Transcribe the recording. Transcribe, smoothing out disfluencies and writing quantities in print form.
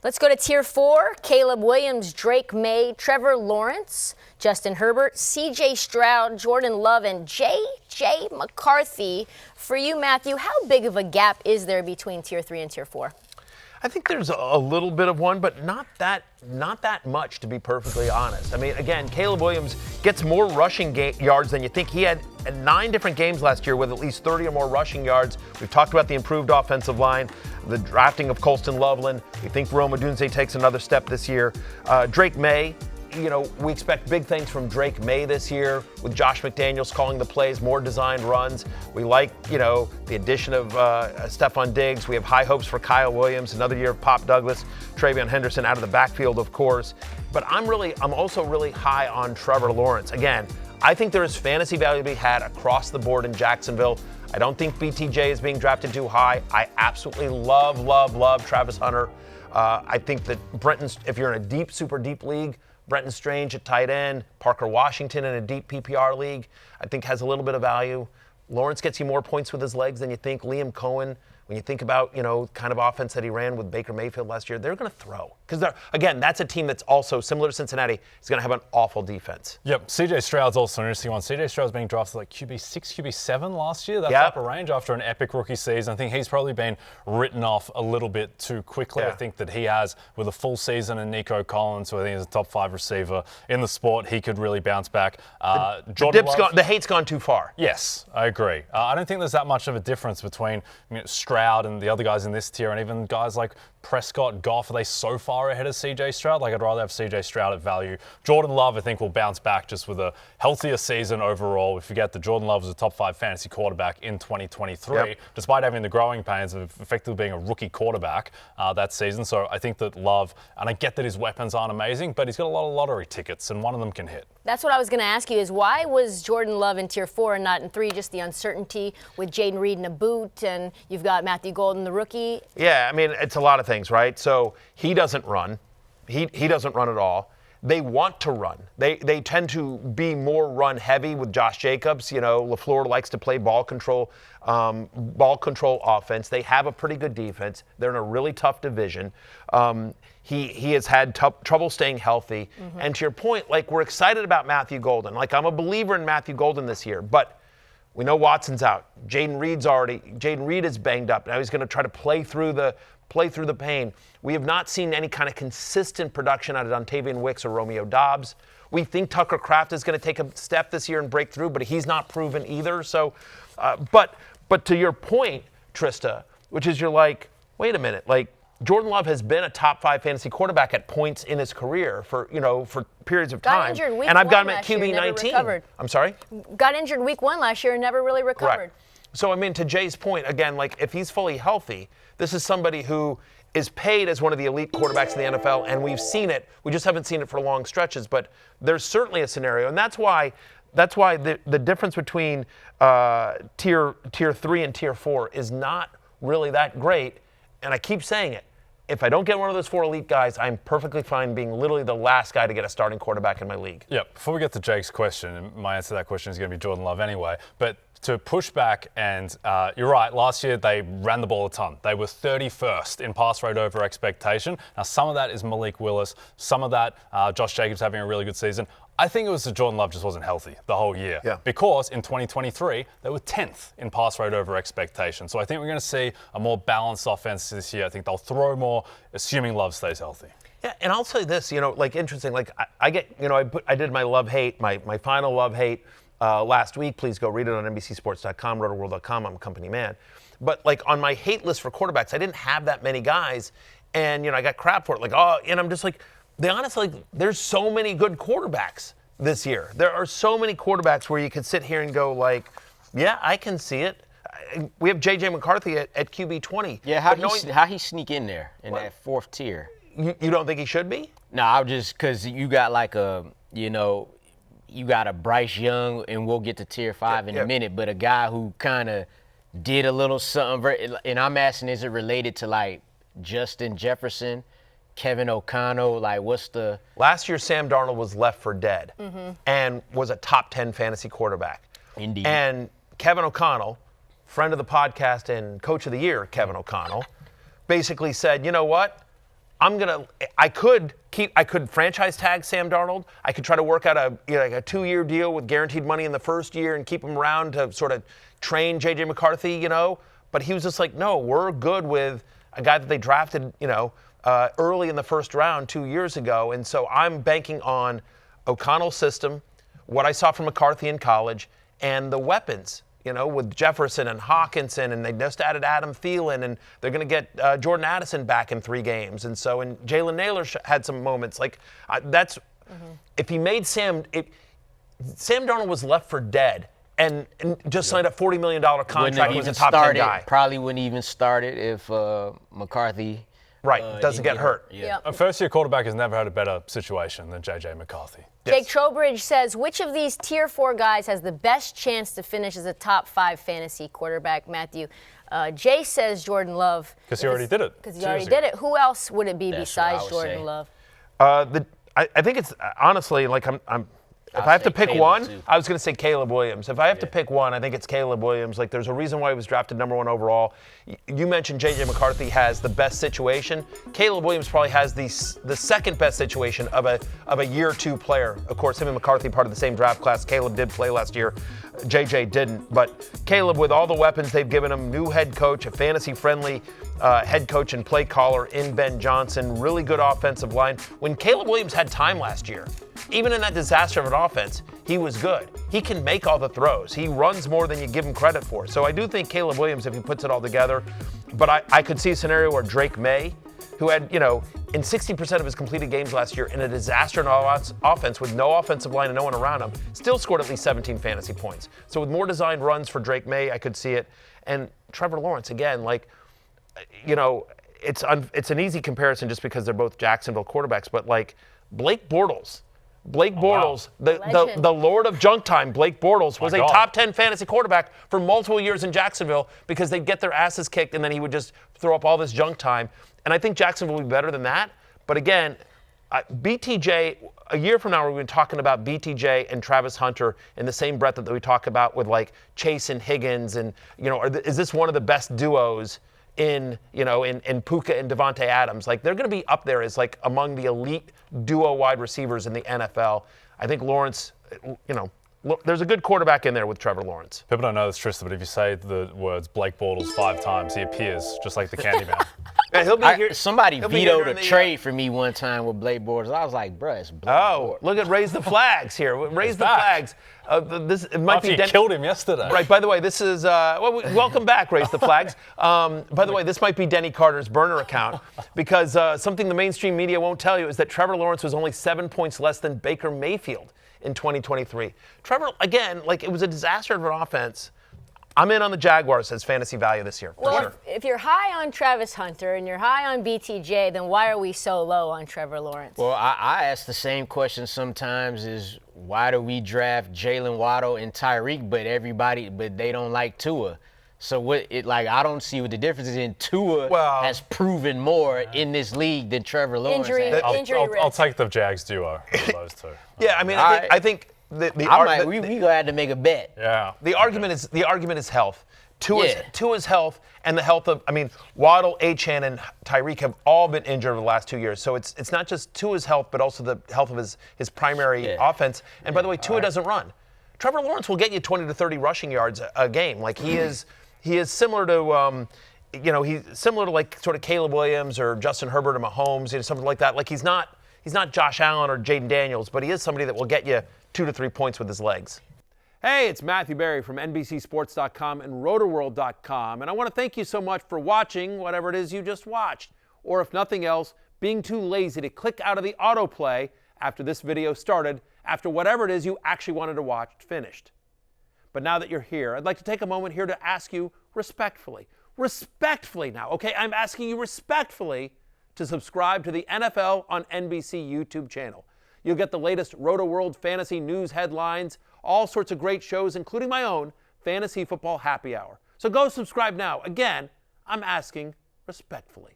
Let's go to Tier 4. Caleb Williams, Drake Maye, Trevor Lawrence, Justin Herbert, C.J. Stroud, Jordan Love, and J.J. McCarthy. For you, Matthew, how big of a gap is there between Tier 3 and Tier 4? I think there's a little bit of one, but not that much, to be perfectly honest. I mean, again, Caleb Williams gets more rushing yards than you think. He had 9 different games last year with at least 30 or more rushing yards. We've talked about the improved offensive line, the drafting of Colston Loveland. We think Rome Odunze takes another step this year. Drake Maye. We expect big things from Drake Maye this year with Josh McDaniels calling the plays, more designed runs. We like, the addition of Stephon Diggs. We have high hopes for Kyle Williams, another year of Pop Douglas, Travion Henderson out of the backfield, of course. But I'm also really high on Trevor Lawrence. Again, I think there is fantasy value to be had across the board in Jacksonville. I don't think BTJ is being drafted too high. I absolutely love Travis Hunter. I think that if you're in a deep, super deep league, Brenton Strange at tight end, Parker Washington in a deep PPR league, I think has a little bit of value. Lawrence gets you more points with his legs than you think. Liam Cohen, when you think about, kind of offense that he ran with Baker Mayfield last year, they're going to throw. Because, again, that's a team that's also, similar to Cincinnati, is going to have an awful defense. Yep, CJ Stroud's also an interesting one. CJ Stroud's being drafted like QB6, QB7 last year. That's upper range after an epic rookie season. I think he's probably been written off a little bit too quickly. I think that he has, with a full season and Nico Collins, who I think is a top 5 receiver in the sport, he could really bounce back. The hate's gone too far. Yes, I agree. I don't think there's that much of a difference between Stroud and the other guys in this tier, and even guys like Prescott, Goff. Are they so far ahead of CJ Stroud? I'd rather have CJ Stroud at value. Jordan Love, I think, will bounce back just with a healthier season overall. We forget that Jordan Love was a top 5 fantasy quarterback in 2023, despite having the growing pains of effectively being a rookie quarterback that season. So I think that Love, and I get that his weapons aren't amazing, but he's got a lot of lottery tickets, and one of them can hit. That's what I was going to ask you is why was Jordan Love in Tier 4 and not in 3? Just the uncertainty with Jaden Reed in a boot, and you've got Matthew Golden, the rookie. Yeah, I mean, it's a lot of things, right? So he doesn't run. He doesn't run at all. They want to run. They tend to be more run heavy with Josh Jacobs. LaFleur likes to play ball control offense. They have a pretty good defense. They're in a really tough division. He has had trouble staying healthy. Mm-hmm. And to your point, we're excited about Matthew Golden. I'm a believer in Matthew Golden this year, but we know Watson's out. Jaden Reed is banged up. Now he's going to try to play through the pain. We have not seen any kind of consistent production out of Dontavian Wicks or Romeo Doubs. We think Tucker Kraft is going to take a step this year and break through, but he's not proven either. So, but to your point, Trista, which is you're like, wait a minute, Jordan Love has been a top 5 fantasy quarterback at points in his career for periods of time. And I've got him at QB 19. I'm sorry? Got injured week 1 last year and never really recovered. Correct. So, to Jay's point, again, if he's fully healthy, this is somebody who is paid as one of the elite quarterbacks in the NFL, and we've seen it. We just haven't seen it for long stretches, but there's certainly a scenario, and that's why the difference between tier 3 and tier 4 is not really that great, and I keep saying it. If I don't get one of those 4 elite guys, I'm perfectly fine being literally the last guy to get a starting quarterback in my league. Yeah, before we get to Jake's question, and my answer to that question is going to be Jordan Love anyway, but to push back, and you're right, last year they ran the ball a ton. They were 31st in pass rate over expectation. Now, some of that is Malik Willis. Some of that, Josh Jacobs having a really good season. I think it was that Jordan Love just wasn't healthy the whole year. Yeah. Because in 2023, they were 10th in pass rate over expectation. So I think we're going to see a more balanced offense this year. I think they'll throw more, assuming Love stays healthy. Yeah, and I'll say this, interesting. I did my love-hate, my final love-hate last week. Please go read it on NBCSports.com, rotoworld.com. I'm a company man. But on my hate list for quarterbacks, I didn't have that many guys. And, I got crap for it. And I'm just there's so many good quarterbacks this year. There are so many quarterbacks where you could sit here and go yeah, I can see it. We have J.J. McCarthy at QB 20. Yeah, how he sneak in there in that 4th tier? You don't think he should be? No, I'm just because you got you got a Bryce Young, and we'll get to tier 5 in a minute, but a guy who kind of did a little something. And I'm asking, is it related to Justin Jefferson, Kevin O'Connell? What's the... Last year, Sam Darnold was left for dead and was a top 10 fantasy quarterback. Indeed. And Kevin O'Connell, friend of the podcast and coach of the year, Kevin O'Connell, basically said, you know what? I could franchise tag Sam Darnold. I could try to work out a 2-year deal with guaranteed money in the first year and keep him around to sort of train J.J. McCarthy, But he was just like, no, we're good with a guy that they drafted, early in the first round 2 years ago. And so I'm banking on O'Connell's system, what I saw from McCarthy in college, and the weapons, with Jefferson and Hawkinson, and they just added Adam Thielen, and they're going to get Jordan Addison back in 3 games. And so, and Jalen Naylor had some moments. If he made Sam Darnold was left for dead and just signed a $40 million contract with a top 10 guy. Probably wouldn't even started if McCarthy doesn't get hurt. Yeah. A first-year quarterback has never had a better situation than J.J. McCarthy. Jake Trowbridge says, which of these Tier 4 guys has the best chance to finish as a top 5 fantasy quarterback, Matthew? Jay says Jordan Love. Because he already did it. Because he already did it. Who else would it be besides Jordan Love? I think it's honestly like if I have to pick one, I was going to say Caleb Williams. If I have to pick one, I think it's Caleb Williams. Like, there's a reason why he was drafted number 1 overall. You mentioned J.J. McCarthy has the best situation. Caleb Williams probably has the second best situation of a year 2 player. Of course, him and McCarthy part of the same draft class. Caleb did play last year. J.J. didn't. But Caleb, with all the weapons they've given him, new head coach, a fantasy-friendly head coach and play caller in Ben Johnson, really good offensive line. When Caleb Williams had time last year, even in that disaster of an offense, he was good. He can make all the throws. He runs more than you give him credit for. So I do think Caleb Williams, if he puts it all together, but I could see a scenario where Drake Maye, who had, in 60% of his completed games last year in a disaster in offense with no offensive line and no one around him, still scored at least 17 fantasy points. So with more designed runs for Drake Maye, I could see it. And Trevor Lawrence, again, it's an easy comparison just because they're both Jacksonville quarterbacks, but Blake Bortles, the Lord of Junk Time, Blake Bortles, was a top 10 fantasy quarterback for multiple years in Jacksonville because they'd get their asses kicked and then he would just throw up all this junk time. And I think Jacksonville will be better than that. But again, BTJ, a year from now, we're going to be talking about BTJ and Travis Hunter in the same breath that we talk about with Chase and Higgins. And, is this one of the best duos in Puka and Devontae Adams? They're going to be up there as among the elite duo wide receivers in the NFL. I think Lawrence, there's a good quarterback in there with Trevor Lawrence. People don't know this, Tristan, but if you say the words Blake Bortles 5 times, he appears just like the Candyman. Yeah, he'll be here. Somebody vetoed a trade for me one time with Blake Bortles. I was like, bruh, it's Blake Bortles. Look at Raise the Flags here. Raise the Flags. It might After you killed him yesterday. Right, by the way, this is, welcome back, Raise the Flags. By the way, this might be Denny Carter's burner account because something the mainstream media won't tell you is that Trevor Lawrence was only 7 points less than Baker Mayfield in 2023. Trevor, again, it was a disaster of an offense. I'm in on the Jaguars as fantasy value this year, for sure. If you're high on Travis Hunter and you're high on BTJ, then why are we so low on Trevor Lawrence? Well, I ask the same question sometimes is why do we draft Jalen Waddle and Tyreek, but they don't like Tua? So I don't see what the difference is in Tua has proven more in this league than Trevor Lawrence has. I'll take the Jags duo of those two. Yeah, I mean, I think we gonna have to make a bet. Yeah. The argument is health. Tua's health and the health of, Waddle, Achane, and Tyreek have all been injured over the last 2 years. So it's not just Tua's health, but also the health of his primary offense. And by the way, Tua doesn't run. Trevor Lawrence will get you 20 to 30 rushing yards a game. He is similar to he's similar to sort of Caleb Williams or Justin Herbert or Mahomes, something like that. He's not Josh Allen or Jaden Daniels, but he is somebody that will get you 2 to 3 points with his legs. Hey, it's Matthew Berry from NBCSports.com and Rotoworld.com, and I want to thank you so much for watching whatever it is you just watched, or if nothing else, being too lazy to click out of the autoplay after this video started, after whatever it is you actually wanted to watch finished. But now that you're here, I'd like to take a moment here to ask you respectfully now, okay? I'm asking you respectfully to subscribe to the NFL on NBC YouTube channel. You'll get the latest Roto-World fantasy news headlines, all sorts of great shows, including my own Fantasy Football Happy Hour. So go subscribe now. Again, I'm asking respectfully.